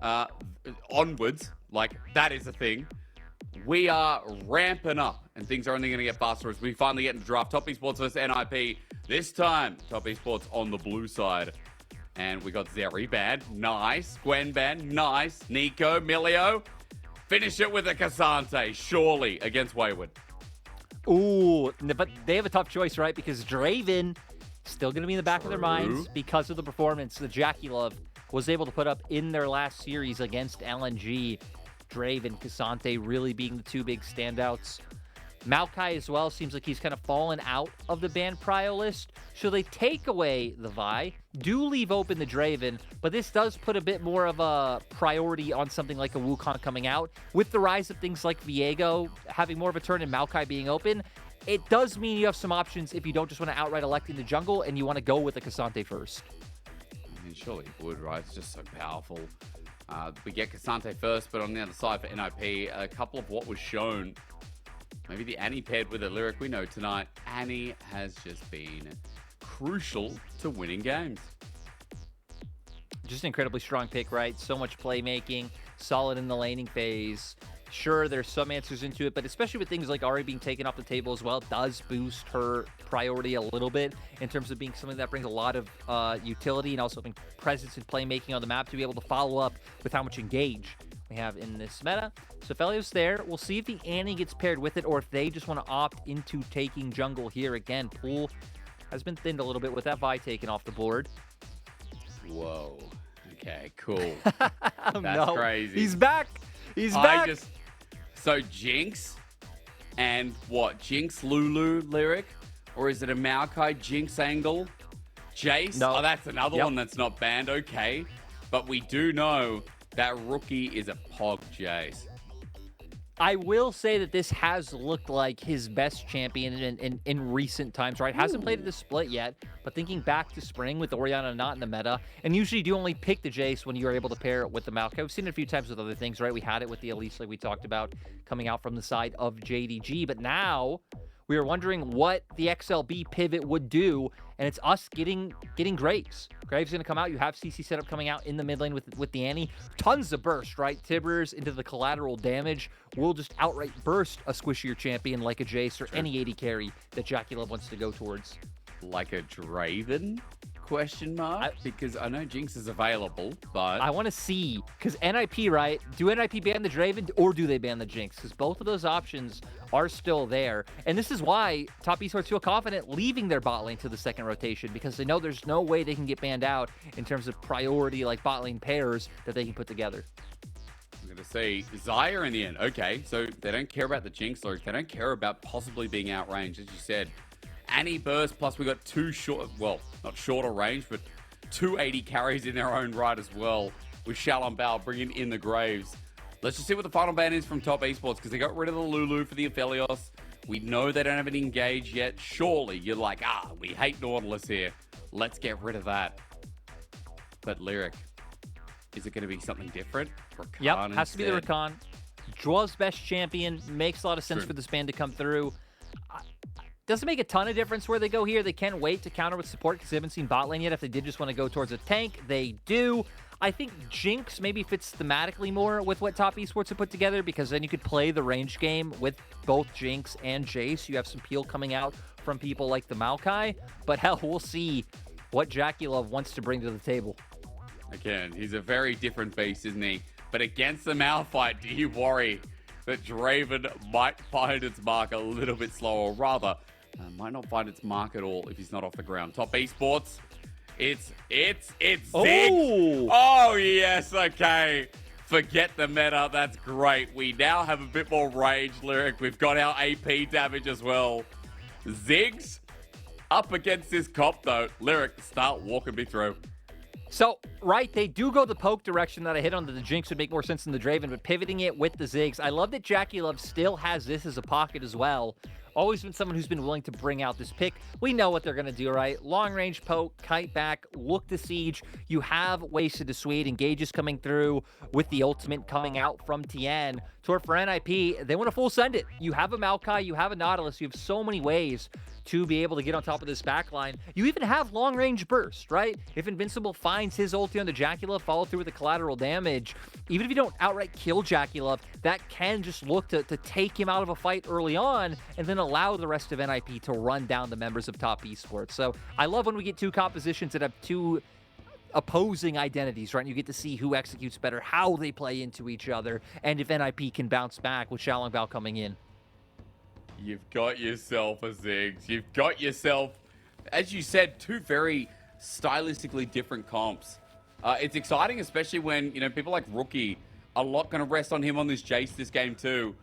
uh, onwards, like that is a thing. We are ramping up, and things are only going to get faster as we finally get into draft. Top Esports versus NIP. This time, Top Esports on the blue side. And we got Zeri banned. Nice. Gwen banned. Nice. Nico, Milio. Finish it with a Cassante, surely, against Wayward. Ooh, but they have a tough choice, right? Because Draven still going to be in the back of their minds because of the performance that Jackie Love was able to put up in their last series against LNG. Draven, Cassante really being the two big standouts. Maokai as well seems like he's kind of fallen out of the banned prio list. So they take away the Vi, do leave open the Draven, but this does put a bit more of a priority on something like a Wukong coming out. With the rise of things like Viego having more of a turn and Maokai being open, it does mean you have some options if you don't just want to outright elect in the jungle and you want to go with a Cassante first. I mean, surely it would, right? It's just so powerful. We get Cassante first, but on the other side for NIP, a couple of what was shown. Maybe the Annie paired with a Lyric. We know tonight, Annie has just been crucial to winning games. Just an incredibly strong pick, right? So much playmaking, solid in the laning phase. Sure, there's some answers into it, but especially with things like Ahri being taken off the table as well, does boost her priority a little bit in terms of being something that brings a lot of utility and also having presence and playmaking on the map to be able to follow up with how much engage we have in this meta. So Felio's there. We'll see if the Annie gets paired with it or if they just want to opt into taking jungle here. Again, pool has been thinned a little bit with that Vi taken off the board. Whoa. Okay, cool. That's no. Crazy. He's back. He's back. So Jinx and what? Jinx, Lulu, Lyric? Or is it a Maokai Jinx angle? Jace? No. Oh, that's another one that's not banned. Okay. But we do know that rookie is a Pog Jace. I will say that this has looked like his best champion in recent times, right? Hasn't played at the split yet, but thinking back to spring with Orianna not in the meta, and usually you do only pick the Jace when you're able to pair it with the Maokai. We've seen it a few times with other things, right? We had it with the Elise like we talked about coming out from the side of JDG, but now we were wondering what the XLB pivot would do, and it's us getting Graves. Graves going to come out. You have CC setup coming out in the mid lane with the Annie. Tons of burst, right? Tibbers into the collateral damage will just outright burst a squishier champion like a Jace or any AD carry that Jackie Love wants to go towards. Like a Draven? Question mark? Because I know Jinx is available, but I want to see, because NIP, right? Do NIP ban the Draven or do they ban the Jinx? Because both of those options are still there. And this is why Top Esports feel confident leaving their bot lane to the second rotation, because they know there's no way they can get banned out in terms of priority, like bot lane pairs that they can put together. I'm going to say Xayah in the end. Okay, so they don't care about the Jinx lurk. They don't care about possibly being outranged, as you said. Annie burst, plus we got two short, well, not shorter range, but 280 carries in their own right as well, with Shalom Bao bringing in the Graves. Let's just see what the final ban is from Top Esports, because they got rid of the Lulu for the Aphelios. We know they don't have it engaged yet. Surely you're like, we hate Nautilus here. Let's get rid of that. But Lyric, is it going to be something different? Rakan yep, has to be the instead? Rakan. Draws best champion, makes a lot of sense for this ban to come through. Doesn't make a ton of difference where they go here. They can wait to counter with support because they haven't seen bot lane yet. If they did just want to go towards a tank, they do. I think Jinx maybe fits thematically more with what Top Esports have put together, because then you could play the range game with both Jinx and Jace. You have some peel coming out from people like the Maokai. But hell, we'll see what Jackie Love wants to bring to the table. Again, he's a very different beast, isn't he? But against the Malphite, do you worry that Draven might find its mark a little bit slower, or rather, might not find its mark at all if he's not off the ground? Top Esports, it's Ziggs. Oh, yes, okay. Forget the meta, that's great. We now have a bit more range, Lyric. We've got our AP damage as well. Ziggs up against this cop, though. Lyric, start walking me through. So, right, they do go the poke direction that I hit on. The Jinx would make more sense than the Draven, but pivoting it with the Ziggs. I love that Jackie Love still has this as a pocket as well. always been someone who's been willing to bring out this pick. We know what they're going to do, right? Long range poke, kite back, look to siege. You have ways to dissuade. Engage is coming through with the ultimate coming out from TN. So for NIP, they want to full send it. You have a Maokai, you have a Nautilus, you have so many ways to be able to get on top of this backline. You even have long-range burst, right? If Invincible finds his ulti on the Jackie-Love, follow through with the collateral damage, even if you don't outright kill Jackie-Love, that can just look to take him out of a fight early on and then allow the rest of NIP to run down the members of top esports. So I love when we get two compositions that have two opposing identities, right? And you get to see who executes better, how they play into each other, and if NIP can bounce back with Xiaolongbao coming in. You've got yourself a Ziggs. You've got yourself, as you said, two very stylistically different comps. It's exciting, especially when, you know, people like Rookie are a lot going to rest on him on this Jace this game too.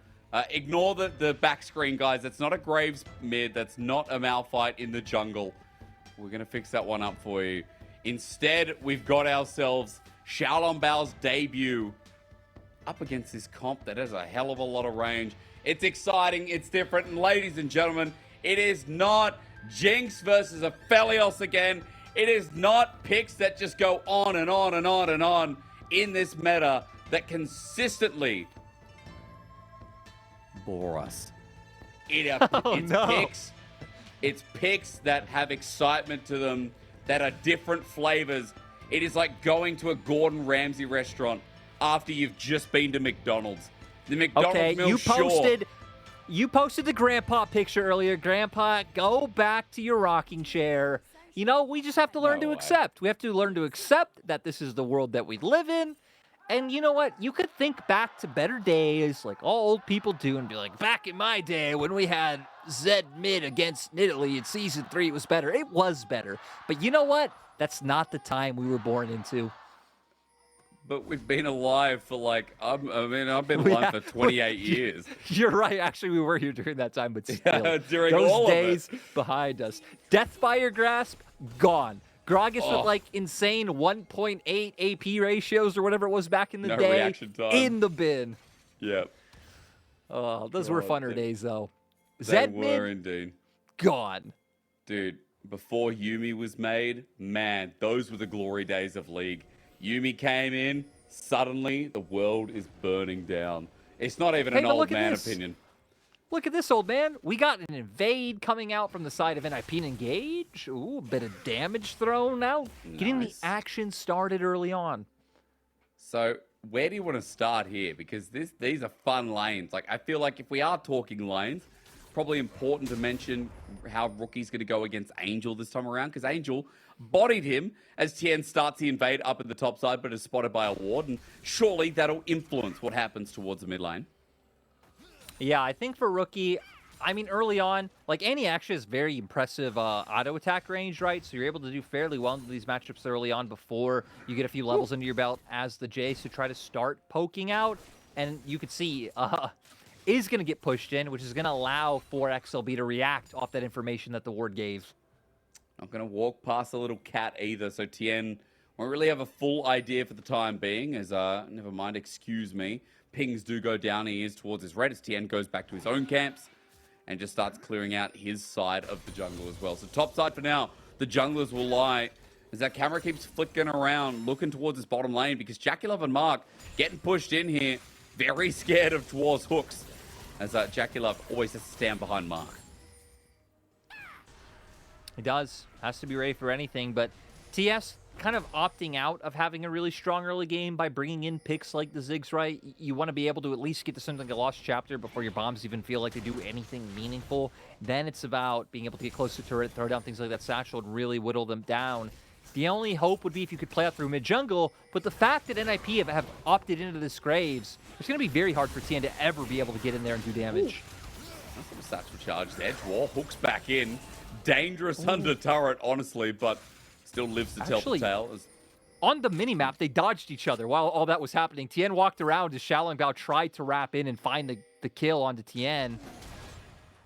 Ignore the back screen, guys. That's not a Graves mid. That's not a Malphite in the jungle. We're going to fix that one up for you. Instead, we've got ourselves Xiaolongbao's debut up against this comp that has a hell of a lot of range. It's exciting, it's different, and ladies and gentlemen, it is not Jinx versus Aphelios again. It is not picks that just go on and on and on and on in this meta that consistently bore us. It's picks that have excitement to them, that are different flavors. It is like going to a Gordon Ramsay restaurant after you've just been to McDonald's. The McDonald's okay, you posted the grandpa picture earlier. Grandpa, go back to your rocking chair. You know, we just have to learn to accept. We have to learn to accept that this is the world that we live in. And you know what? You could think back to better days, like all old people do, and be like, back in my day when we had Zed mid against Italy in Season 3, it was better. It was better. But you know what? That's not the time we were born into. But we've been alive for like, I've been alive for 28 years. You're right. Actually, we were here during that time, but still. During those all days of it. Behind us. Death by your grasp, gone. Gragas with like insane 1.8 AP ratios or whatever it was back in the day. Reaction time. In the bin. Yep. Oh, those were funner days, though. They were indeed. Gone. Dude, before Yuumi was made, man, those were the glory days of League. Yuumi came in, suddenly the world is burning down. It's not even an old man opinion. Look at this, old man. We got an invade coming out from the side of NIP and Engage. Ooh, a bit of damage thrown out. Nice. Getting the action started early on. So, where do you want to start here? Because these are fun lanes. Like, I feel like if we are talking lanes, probably important to mention how Rookie's going to go against Angel this time around, because Angel bodied him as TN starts the invade up at the top side, but is spotted by a ward, and surely that'll influence what happens towards the mid lane. Yeah, I think for Rookie, I mean, early on, like, Annie actually has very impressive auto attack range, right? So you're able to do fairly well into these matchups early on before you get a few levels under your belt as the Jace to try to start poking out. And you could see is going to get pushed in, which is going to allow for XLB to react off that information that the ward gave. Not going to walk past a little cat either, so TN won't really have a full idea for the time being, as, never mind, excuse me. Pings do go down, he is towards his red, as TN goes back to his own camps and just starts clearing out his side of the jungle as well. So top side for now, the junglers will lie, as that camera keeps flicking around, looking towards his bottom lane, because Jackie-Love and Mark getting pushed in here, very scared of Dwar's hooks, as Jackie-Love always has to stand behind Mark. He does. Has to be ready for anything, but TS kind of opting out of having a really strong early game by bringing in picks like the Ziggs, right? You want to be able to at least get to something like a lost chapter before your bombs even feel like they do anything meaningful. Then it's about being able to get close to turret, throw down things like that satchel and really whittle them down. The only hope would be if you could play out through mid-jungle, but the fact that NIP have opted into this Graves, it's going to be very hard for TN to ever be able to get in there and do damage. That's a satchel charge there. Dwar hooks back in. Dangerous under turret, honestly, but still lives to tell the tale. On the minimap, they dodged each other while all that was happening. Tien walked around as Xiaolongbao tried to wrap in and find the kill onto Tien.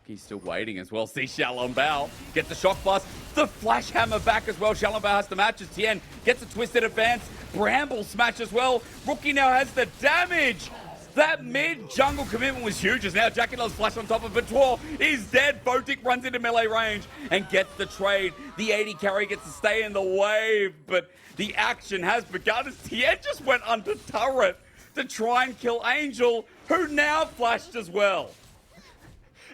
He's still waiting as well. See Xiaolongbao get the shock blast, the flash hammer back as well. Xiaolongbao has to match as Tien gets a twisted advance. Bramble smash as well. Rookie now has the damage. That mid-jungle commitment was huge, as now Jackie Love's flash on top of Bator is dead. Photic runs into melee range and gets the trade. The 80 carry gets to stay in the wave, but the action has begun as Tien just went under turret to try and kill Angel, who now flashed as well.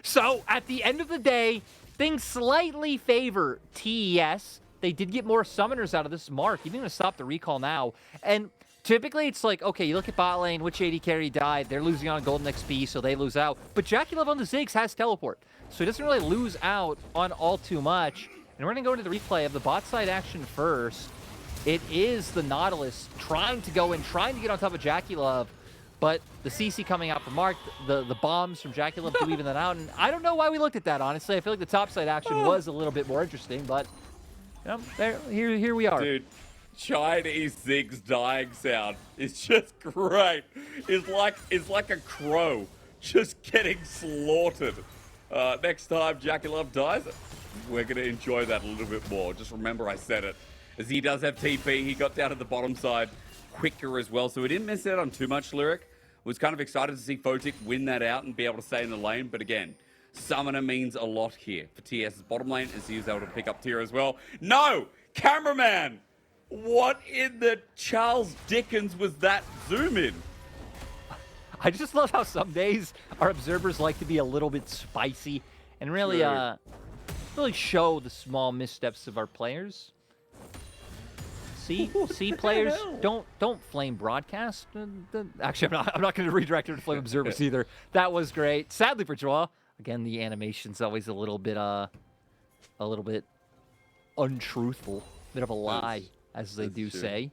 So, at the end of the day, things slightly favor TES. They did get more summoners out of this Mark. Even going to stop the recall now. And typically, it's like, okay, you look at bot lane, which 80 carry died. They're losing on golden XP, so they lose out. But Jackie Love on the Ziggs has teleport, so he doesn't really lose out on all too much. And we're going to go into the replay of the bot side action first. It is the Nautilus trying to go in, trying to get on top of Jackie Love. But the CC coming out from Mark, the bombs from Jackie Love do even that out. And I don't know why we looked at that, honestly. I feel like the top side action was a little bit more interesting, but you know, here we are. Dude, Chinese Ziggs dying sound is just great. It's like a crow just getting slaughtered. Next time Jackie Love dies, we're going to enjoy that a little bit more. Just remember I said it. As he does have TP, he got down to the bottom side quicker as well, so we didn't miss out on too much, Lyric. Was kind of excited to see Photic win that out and be able to stay in the lane, but again, Summoner means a lot here for TS's bottom lane, as he was able to pick up tier as well. No! Cameraman! What in the Charles Dickens was that zoom in? I just love how some days our observers like to be a little bit spicy and really, really show the small missteps of our players. See, players, don't flame broadcast. Actually, I'm not going to redirect her to flame observers either. That was great. Sadly for Joel, again, the animation's always a little bit untruthful, bit of a lie, as they do say.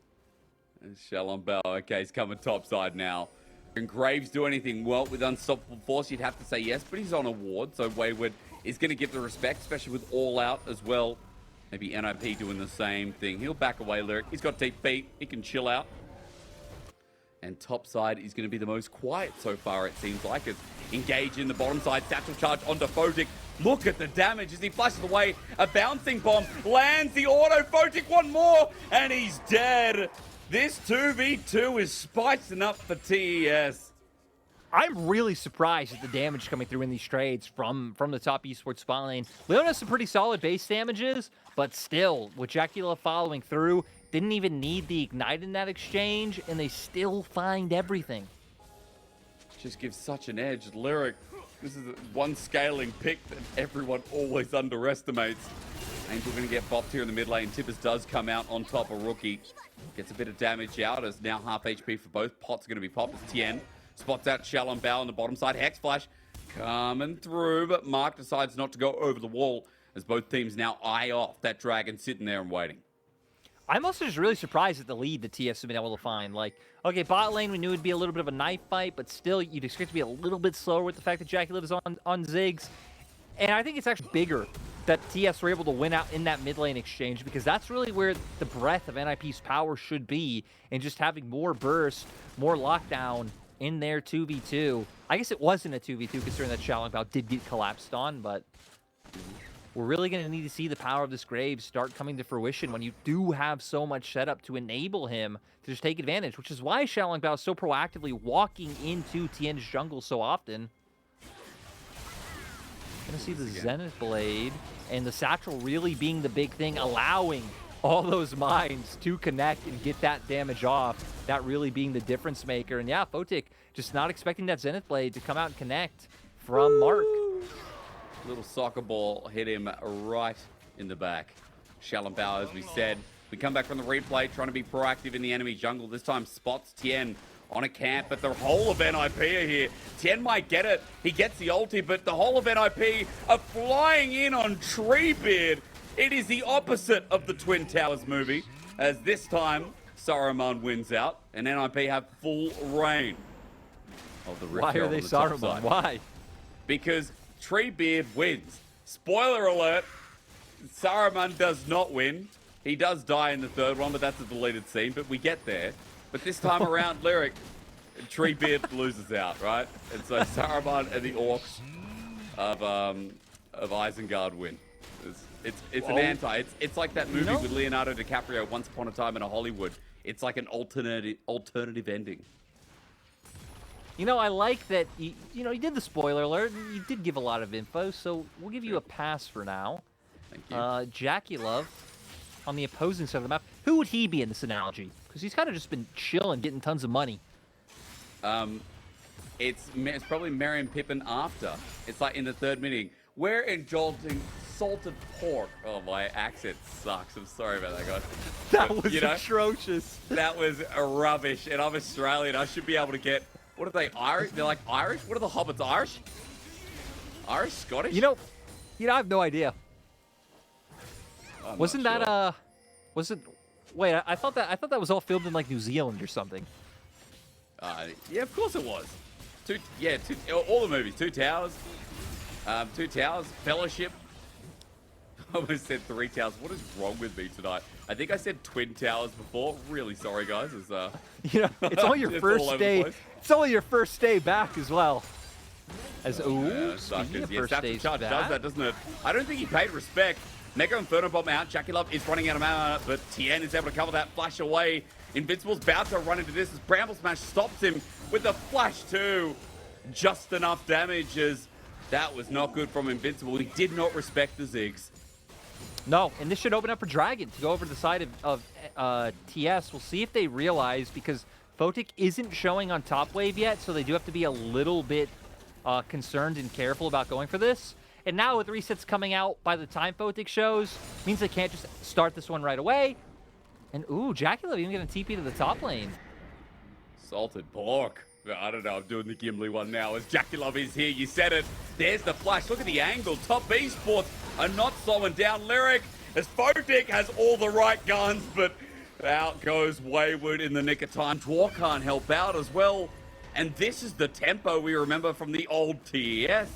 Shalom Bell, okay, he's coming topside now. Can Graves do anything? Well, with Unstoppable Force, you'd have to say yes, but he's on a ward, so Wayward is going to give the respect, especially with All Out as well. Maybe NIP doing the same thing. He'll back away, Lyric. He's got deep feet. He can chill out. And topside is going to be the most quiet so far, it seems like. It's engaged in the bottom side. Satchel charge onto Photic. Look at the damage as he flashes away. A bouncing bomb lands the auto. Photic one more, and he's dead. This 2v2 is spicing up for TES. I'm really surprised at the damage coming through in these trades from the top esports spot lane. Leon has some pretty solid base damages, but still, with Jackie Love following through, didn't even need the ignite in that exchange, and they still find everything. Just gives such an edge. Lyric, this is one scaling pick that everyone always underestimates. Angel going to get bopped here in the mid lane. Tippers does come out on top of Rookie. Gets a bit of damage out as now half HP for both. Pots are going to be popped as Tien spots out Shalom Bao on the bottom side. Hex Flash coming through, but Mark decides not to go over the wall as both teams now eye off that dragon sitting there and waiting. I'm also just really surprised at the lead the TS have been able to find. Like, okay, bot lane, we knew it'd be a little bit of a knife fight, but still, you'd expect to be a little bit slower with the fact that Jackie Love is on Ziggs. And I think it's actually bigger that TS were able to win out in that mid lane exchange, because that's really where the breadth of NIP's power should be, and just having more burst, more lockdown in their 2v2. I guess it wasn't a 2v2 considering that Shalom Bao did get collapsed on, but we're really going to need to see the power of this Graves start coming to fruition when you do have so much setup to enable him to just take advantage, which is why Shalom Bao is so proactively walking into Tien's jungle so often. Gonna see the Zenith Blade and the Satchel really being the big thing, allowing all those mines to connect and get that damage off, that really being the difference maker. And yeah, Photic just not expecting that Zenith Blade to come out and connect from Mark. Little soccer ball hit him right in the back. Shalom Bao, as we said. We come back from the replay, trying to be proactive in the enemy jungle. This time spots Tien on a camp, but the whole of NIP are here. Tien might get it. He gets the ulti, but the whole of NIP are flying in on Treebeard. It is the opposite of the Twin Towers movie, as this time Saruman wins out, and NIP have full reign of the Rift. Why are they Saruman? Why? Because Treebeard wins. Spoiler alert, Saruman does not win. He does die in the third one, but that's a deleted scene, but we get there. But this time around, Lyric, Treebeard loses out, right? And so Saruman and the Orcs of Isengard win. It's an anti. It's like that movie with Leonardo DiCaprio, Once Upon a Time in a Hollywood. It's like an alternative ending. You know, I like that, you know, you did the spoiler alert, and you did give a lot of info, so we'll give you a pass for now. Thank you. Jackie Love on the opposing side of the map. Who would he be in this analogy? Because he's kind of just been chilling, getting tons of money. It's probably Merry and Pippin after. It's like in the third minute. We're indulging salted pork. Oh, my accent sucks. I'm sorry about that, guys. That But, was you know, atrocious. That was rubbish, and I'm Australian. I should be able to get... What are they, Irish? They're like Irish? What are the hobbits, Irish? Irish? Scottish? You know, I have no idea. I'm Wasn't not that, sure. was it... Wait, I thought that was all filmed in, like, New Zealand or something. Yeah, of course it was. All the movies. Two Towers, Fellowship. I almost said Three Towers. What is wrong with me tonight? I think I said Twin Towers before. Really sorry, guys. You know, it's only your It's first all over the day. place. It's only your first day back as well. As Yeah, speaking of yeah, first Staff days Charge back, does that, doesn't it? I don't think he paid respect. Mega Inferno Bomb out. Jackie Love is running out of mana, but Tien is able to cover that flash away. Invincible's about to run into this as Bramble Smash stops him with the flash too. Just enough damage as that was not good from Invincible. He did not respect the Ziggs. no, and this should open up for Dragon to go over to the side of TS. We'll see if they realize, because Photic isn't showing on top wave yet, so they do have to be a little bit concerned and careful about going for this. And now with resets coming out by the time Photic shows, means they can't just start this one right away. And ooh, Jackie Love even getting a TP to the top lane. Salted pork. I don't know, I'm doing the Gimli one now as Jackie Love is here. You said it. There's the flash. Look at the angle. Top Esports are not slowing down. Lyric as Photic has all the right guns, but out goes Wayward in the nick of time. Dwarf can't help out as well. And this is the tempo we remember from the old TES.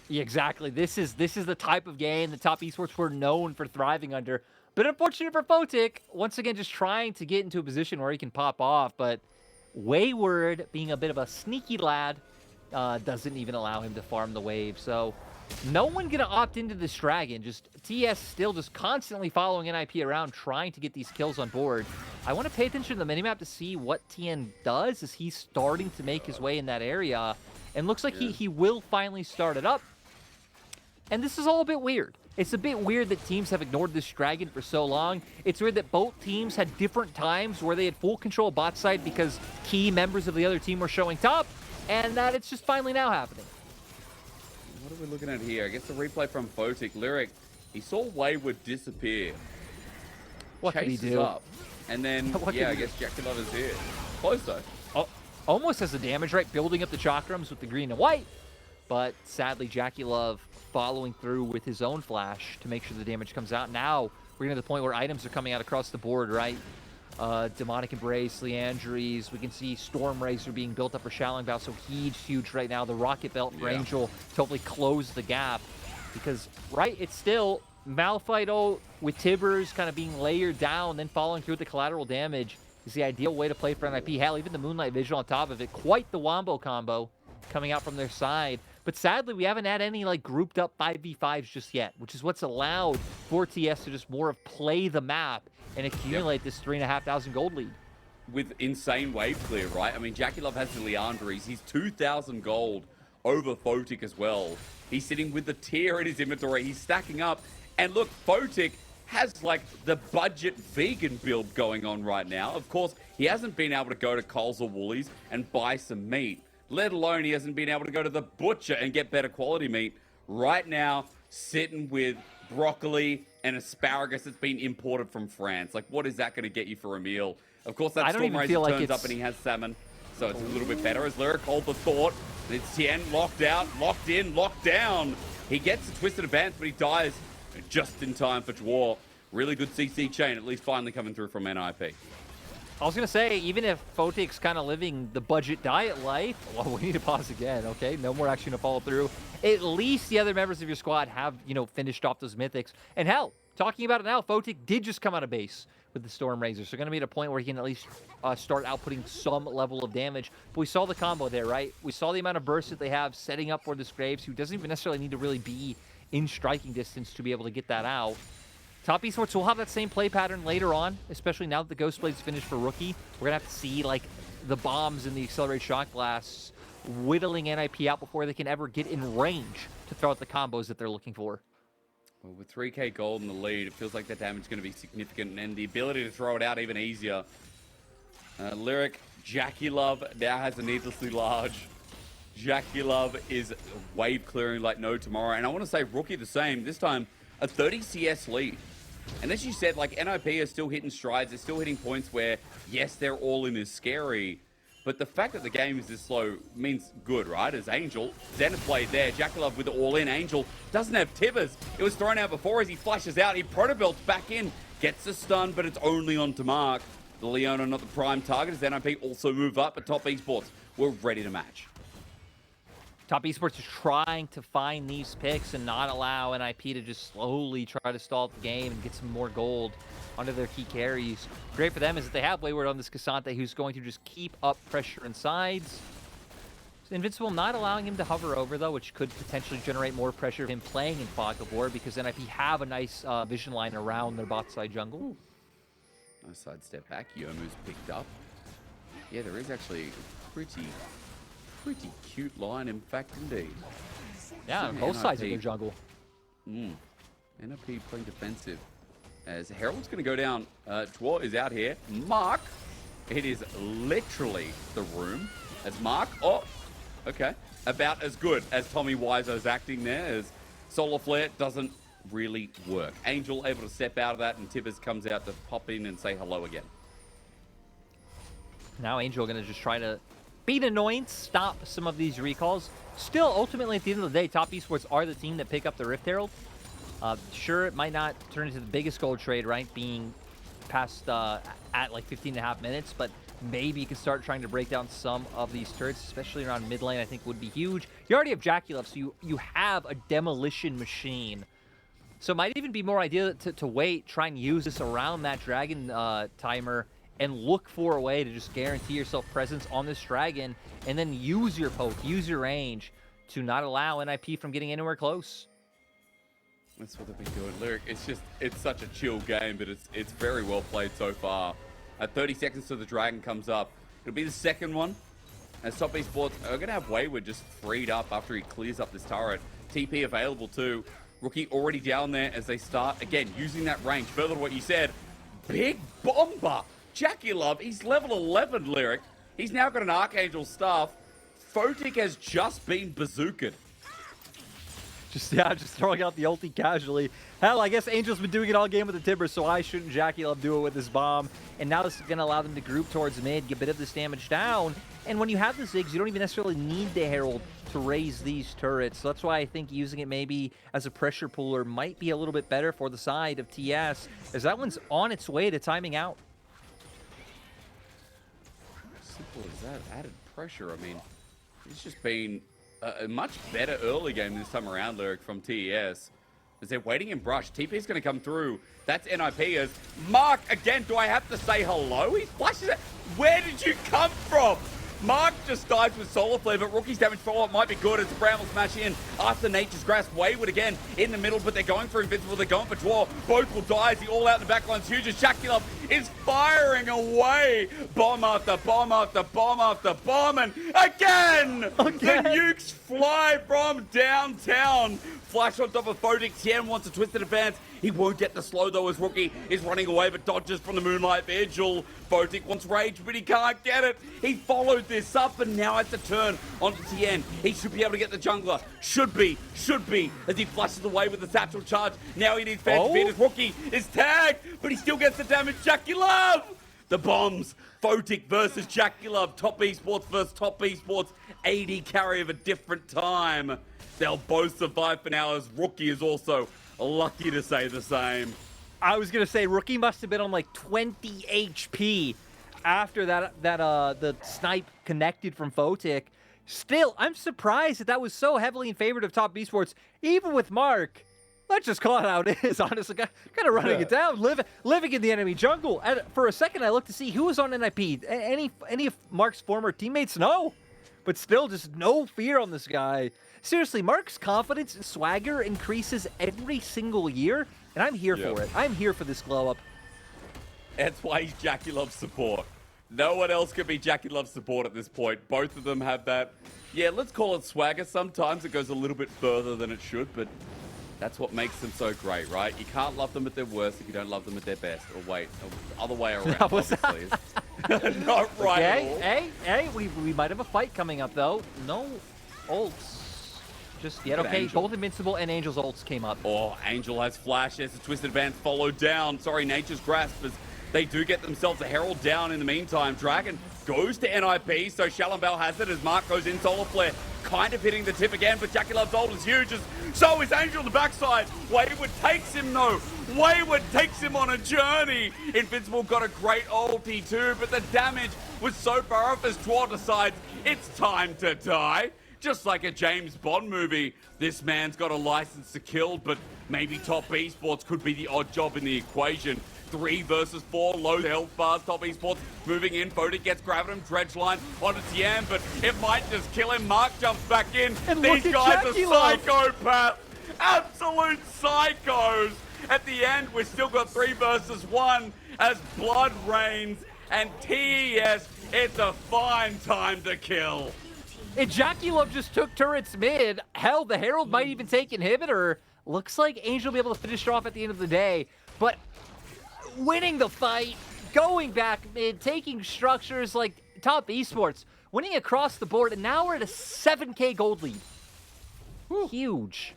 Yeah, exactly. This is the type of game the top esports were known for thriving under. But unfortunate for Photic, once again, just trying to get into a position where he can pop off. But Wayward, being a bit of a sneaky lad, doesn't even allow him to farm the wave. So no one going to opt into this Dragon. Just TS still just constantly following NIP around, trying to get these kills on board. I want to pay attention to the minimap to see what TN does as he's starting to make his way in that area. And looks like he will finally start it up. And this is all a bit weird. It's a bit weird that teams have ignored this Dragon for so long. It's weird that both teams had different times where they had full control of bot side because key members of the other team were showing top, and that it's just finally now happening. What are we looking at here? I guess the replay from Photic. Lyric, he saw Wayward disappear. What could he do? Up, and then, yeah, I guess Jackie Love is here. Close though. Oh, almost has the damage, right? Building up the chakrams with the green and white. But sadly, Jackie Love following through with his own flash to make sure the damage comes out. Now, we're getting to the point where items are coming out across the board, right? Demonic Embrace, Leandries. We can see Storm Racer being built up for Shaolin Bow, so huge right now. The Rocket Belt for Angel to hopefully close the gap. Because, right, it's still Malphite with Tibbers kind of being layered down, then following through with the collateral damage is the ideal way to play for NIP. Hell, even the Moonlight Vigil on top of it. Quite the wombo combo coming out from their side. But sadly, we haven't had any like grouped up 5v5s just yet, which is what's allowed for TS to just more of play the map and accumulate this 3,500 gold lead. With insane wave clear, right? I mean, Jackie Love has the Leandries. He's 2,000 gold over Photic as well. He's sitting with the tier in his inventory. He's stacking up. And look, Photic has like the budget vegan build going on right now. Of course, he hasn't been able to go to Coles or Woolies and buy some meat, let alone he hasn't been able to go to the butcher and get better quality meat. Right now, sitting with broccoli and asparagus that's been imported from France. Like, what is that going to get you for a meal? Of course, that Storm Razor turns up and he has salmon, so it's a little bit better. As Lyric hold the thought, and it's Tien locked out, locked in, locked down. He gets a twisted advance, but he dies just in time for Dwarf. Really good CC chain, at least finally coming through from NIP. I was going to say, even if Photic's kind of living the budget diet life, well, we need to pause again, okay? No more action to follow through. At least the other members of your squad have, you know, finished off those mythics. And hell, talking about it now, Photic did just come out of base with the Storm Razor. So going to be at a point where he can at least start outputting some level of damage. But we saw the combo there, right? We saw the amount of burst that they have setting up for this Graves, who doesn't even necessarily need to really be in striking distance to be able to get that out. Top Esports will have that same play pattern later on, especially now that the Ghost Blade's finished for Rookie. We're going to have to see, like, the bombs and the accelerated shock blasts, whittling NIP out before they can ever get in range to throw out the combos that they're looking for. Well, with 3k gold in the lead, it feels like the damage is going to be significant, and the ability to throw it out even easier. Lyric, Jackie Love now has a needlessly large. Jackie Love is wave clearing like no tomorrow. And I want to say Rookie the same, this time a 30 CS lead. And as you said, like NIP are still hitting strides, they're still hitting points where, yes, they're all in is scary. But the fact that the game is this slow means good, right? As Angel, Zenith played there, Jackie Love with the all-in. Angel doesn't have Tivers. It was thrown out before as he flashes out. He protobelts back in, gets the stun, but it's only on to Mark. The Leona not the prime target as NIP also move up, but Top Esports were ready to match. Top Esports is trying to find these picks and not allow NIP to just slowly try to stall the game and get some more gold onto their key carries. Great for them is that they have Wayward on this Cassante who's going to just keep up pressure in sides. Invincible not allowing him to hover over though, which could potentially generate more pressure of him playing in Fog of War because NIP have a nice vision line around their bot side jungle. Ooh. Nice sidestep back. Yomu's picked up. Yeah, there is actually a pretty cute line, in fact, indeed. Yeah, on both sides of their jungle. NIP playing defensive. As Herald's going to go down. Twor is out here. Mark. It is literally the room. As Mark. Oh, okay. About as good as Tommy Wiseau's acting there. As Solar Flare doesn't really work. Angel able to step out of that, and Tibbers comes out to pop in and say hello again. Now Angel going to just try to beat Annoyance, stop some of these recalls. Still, ultimately, at the end of the day, Top Esports are the team that pick up the Rift Herald. Sure, it might not turn into the biggest gold trade, right, being past at like 15.5 minutes, but maybe you can start trying to break down some of these turrets, especially around mid lane, I think would be huge. You already have Jackie Love, so you have a demolition machine. So it might even be more ideal to wait, try and use this around that dragon timer, and look for a way to just guarantee yourself presence on this dragon, and then use your poke, use your range to not allow NIP from getting anywhere close. That's what they've been doing. Lyric, it's such a chill game, but it's very well played so far. At 30 seconds till the dragon comes up. It'll be the second one. As Top Esports are going to have Wayward just freed up after he clears up this turret. TP available too. Rookie already down there as they start, again, using that range. Further to what you said, big bomber. Jackie Love, he's level 11, Lyric. He's now got an Archangel staff. Photic has just been bazookaed. Just throwing out the ulti casually. Hell, I guess Angel's been doing it all game with the Timber, so why shouldn't Jackie Love do it with his bomb? And now this is going to allow them to group towards mid, get a bit of this damage down. And when you have the Ziggs, you don't even necessarily need the Herald to raise these turrets. So that's why I think using it maybe as a pressure pooler might be a little bit better for the side of TS, as that one's on its way to timing out. Simple as that. Added pressure. I mean, it's just been a much better early game this time around, Lyric, from TES. As they're waiting in brush. TP's going to come through. That's NIP as Mark, again, do I have to say hello? He flashes it. Where did you come from? Mark just dies with Solar Flare, but Rookie's damage follow-up might be good as the Brown will smash in after Nature's Grasp. Wayward again in the middle, but they're going for Invincible. They're going for Dwarf. Both will die as the all-out in the backline's huge as Jackie Love is firing away. Bomb after bomb after bomb after bomb, and again! The nukes fly from downtown. Flash on top of Photic. Tien wants a twisted advance. He won't get the slow though as Rookie is running away, but dodges from the Moonlight Vigil. Photic wants rage, but he can't get it. He followed this up and now has to turn onto Tien. He should be able to get the jungler. Should be, as he flushes away with the satchel charge. Now he needs fair defeat as Rookie is tagged, but he still gets the damage. Jackie Love! The bombs. Photic versus Jackie Love. Top Esports versus Top Esports. AD carry of a different time. They'll both survive for now as Rookie is also lucky to say the same. I was going to say Rookie must have been on like 20 HP after the snipe connected from Photic. Still, I'm surprised that was so heavily in favor of Top Esports, even with Mark. Let's just call it how it is, honestly. Kind of running it down, living in the enemy jungle. And for a second, I looked to see who was on NIP. Any of Mark's former teammates? No. But still, just no fear on this guy. Seriously, Mark's confidence and swagger increases every single year, and I'm here for it. I'm here for this glow up. That's why he's Jackie Love's support. No one else can be Jackie Love's support at this point. Both of them have that, yeah, let's call it swagger. Sometimes it goes a little bit further than it should, but that's what makes them so great, right? You can't love them at their worst if you don't love them at their best. Or wait, the other way around, obviously. Not right at all. Hey, we might have a fight coming up, though. No ults just yet. Okay, Angel. both Invincible and Angel's ults came up. Oh, Angel has flash. There's a Twisted Advance followed down. Sorry, Nature's Grasp, as they do get themselves a Herald down in the meantime. Dragon goes to NIP, so Shalambel has it as Mark goes in. Solar Flare kind of hitting the tip again, but Jackie Love's ult is huge. So is Angel on the backside. Wayward takes him, though. Wayward takes him on a journey. Invincible got a great ulti too, but the damage was so far off as Twa decides it's time to die. Just like a James Bond movie, this man's got a license to kill, but maybe Top Esports could be the odd job in the equation. 3 versus 4, low health bars, Top Esports moving in. Foden gets grabbing him, Dredge line onto Tien, but it might just kill him. Mark jumps back in. And these guys are psychopaths. Absolute psychos. At the end, we've still got 3 versus 1 as blood rains, and TES, it's a fine time to kill. And Jackie Love just took turrets mid. Hell, the Herald might even take inhibitor. Looks like Angel will be able to finish it off at the end of the day. But winning the fight, going back mid, taking structures like Top Esports, winning across the board, and now we're at a 7K gold lead. Whew. Huge.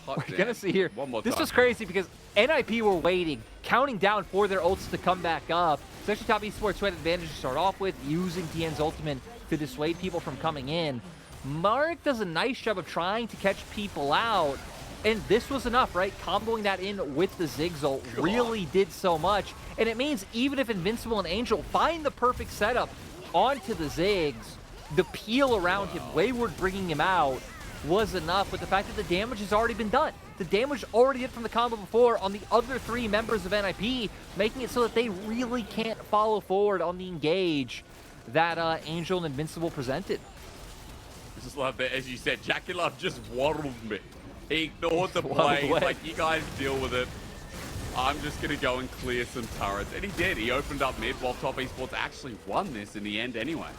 We're gonna see here. One more this time. was crazy because NIP were waiting, counting down for their ults to come back up. Especially Top Esports, who had advantage to start off with, using Tien's ultimate to dissuade people from coming in. Mark does a nice job of trying to catch people out, and this was enough, right? Comboing that in with the Ziggs ult really did so much, and it means even if Invincible and Angel find the perfect setup onto the Ziggs, the peel around him, Wayward bringing him out, was enough with the fact that the damage has already been done. The damage already hit from the combo before on the other 3 members of NIP, making it so that they really can't follow forward on the engage that Angel and Invincible presented. I just love that, as you said, Jackie Love just waddled me. He ignored the play. He's like, you guys deal with it. I'm just going to go and clear some turrets. And he did. He opened up mid while Top Esports actually won this in the end anyway.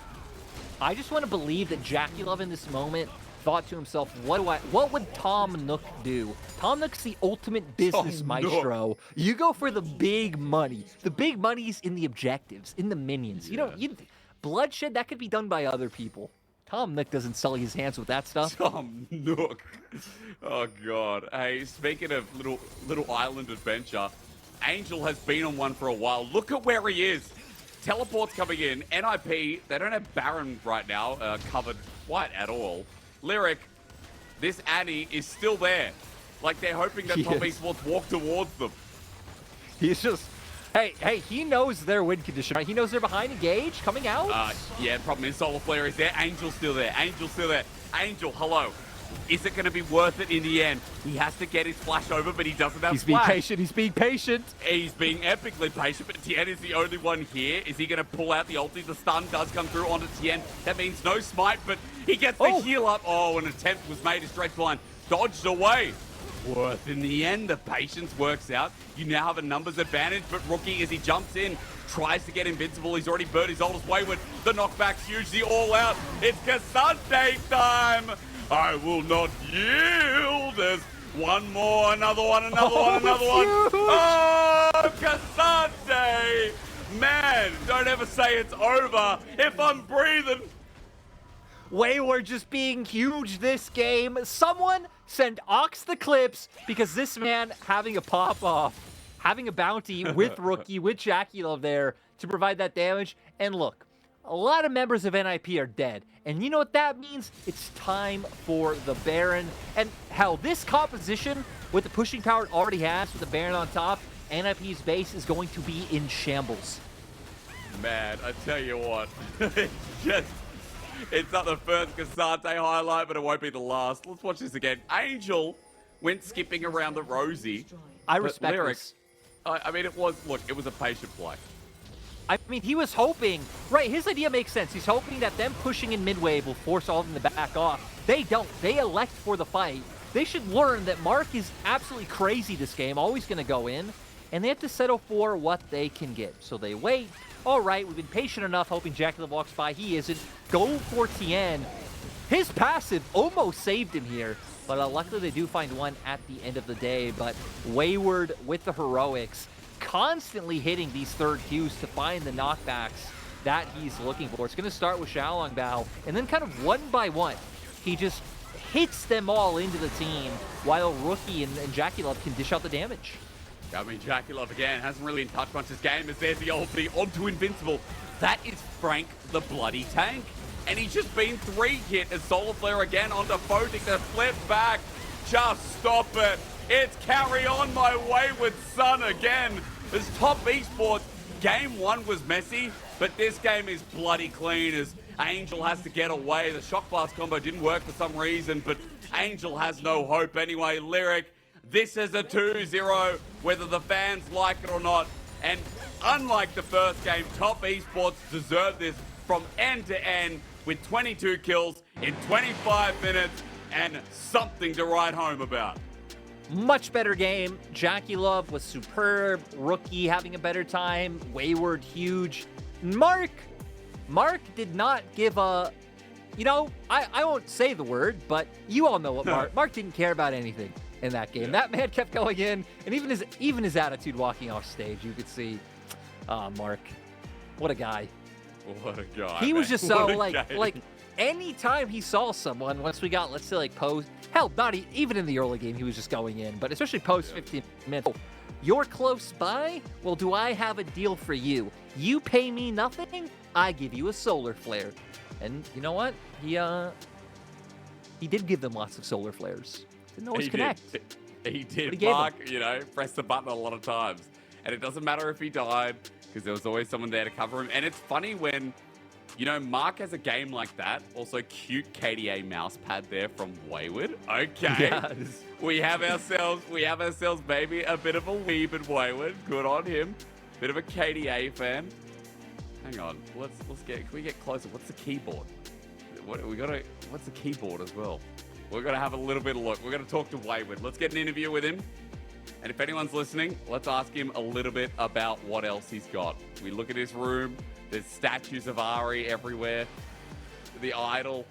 I just want to believe that Jackie Love in this moment thought to himself, what would Tom Nook do? Tom Nook's the ultimate business maestro. You go for the big money. The big money's in the objectives, in the minions. Yeah. Bloodshed, that could be done by other people. Tom Nook doesn't sully his hands with that stuff. Tom Nook. Oh, God. Hey, speaking of little island adventure, Angel has been on one for a while. Look at where he is. Teleport's coming in. NIP, they don't have Baron right now covered quite at all. Lyric, this Annie is still there. Like, they're hoping that Top Esports walk towards them. He's just... Hey, he knows their win condition, right? He knows they're behind engage, coming out. Yeah, problem is Solar Flare is there. Angel's still there. Angel's still there. Angel, hello. Is it going to be worth it in the end? He has to get his flash over, but he doesn't have flash. He's being patient. He's being epically patient, but Tien is the only one here. Is he going to pull out the ulti? The stun does come through onto Tien. That means no smite, but he gets the heal up. Oh, an attempt was made. A straight line dodged away. Worth in the end. The patience works out. You now have a numbers advantage, but Rookie, as he jumps in, tries to get Invincible. He's already burned his oldest Wayward. The knockback's huge. The all out. It's Cassante time. I will not yield. There's one more, another one, another one. Oh, Cassante. Man, don't ever say it's over if I'm breathing. Wayward just being huge this game. Someone send Ox the clips, because this man having a pop-off, having a bounty with Rookie, with Jackie Love there to provide that damage. And look, a lot of members of NIP are dead. And you know what that means? It's time for the Baron. And hell, this composition, with the pushing power it already has, with the Baron on top, NIP's base is going to be in shambles. Man, I tell you what, it's not the first Cassante highlight, but it won't be the last. Let's watch this again. Angel went skipping around the Rosie. I respect Lyric, this. I mean, it was a patient play. I mean, he was hoping, right, his idea makes sense. He's hoping that them pushing in mid-wave will force all of them to back off. They don't. They elect for the fight. They should learn that Mark is absolutely crazy this game, always going to go in. and they have to settle for what they can get. So they wait. All right, we've been patient enough, hoping JackeyLove walks by. He isn't. Go for Tien. His passive almost saved him here, but luckily they do find one at the end of the day. But Wayward with the heroics, constantly hitting these third Qs to find the knockbacks that he's looking for. It's going to start with Xiaolongbao, and then kind of one by one, he just hits them all into the team, while Rookie and JackeyLove can dish out the damage. I mean, JackeyLove again hasn't really in touch much this game as there's the ulti onto Invincible. That is Frank the bloody tank. And he's just been 3-hit as Solar Flare again onto Photic to flip back. Just stop it. It's carry on my wayward son again. As top esports, game 1 was messy, but this game is bloody clean as Angel has to get away. The Shock Blast combo didn't work for some reason, but Angel has no hope anyway. Lyric, this is a 2-0, whether the fans like it or not. And unlike the first game, top esports deserve this from end to end with 22 kills in 25 minutes and something to write home about. Much better game. JackeyLove was superb. Rookie having a better time. Wayward huge. Mark did not give a, you know, I won't say the word, but you all know what Mark didn't care about anything in that game. That man kept going in, and even his attitude walking off stage, you could see, Mark, what a guy. What a guy. He was just so guy. like anytime he saw someone, once we got, let's say, like post, hell, not even in the early game, he was just going in, but especially post 15 minutes. Oh, you're close by? Well, do I have a deal for you? You pay me nothing, I give you a solar flare. And you know what? He did give them lots of solar flares. Didn't always connect. He did. Mark, press the button a lot of times. And it doesn't matter if he died, because there was always someone there to cover him. And it's funny when, Mark has a game like that. Also, cute KDA mouse pad there from Wayward. Okay. Yes. We have ourselves, maybe a bit of a weeb in Wayward. Good on him. Bit of a KDA fan. Hang on. Can we get closer? What's the keyboard? What's the keyboard as well? We're going to have a little bit of look. We're going to talk to Wayward. Let's get an interview with him. And if anyone's listening, let's ask him a little bit about what else he's got. We look at his room. There's statues of Ari everywhere. The idol.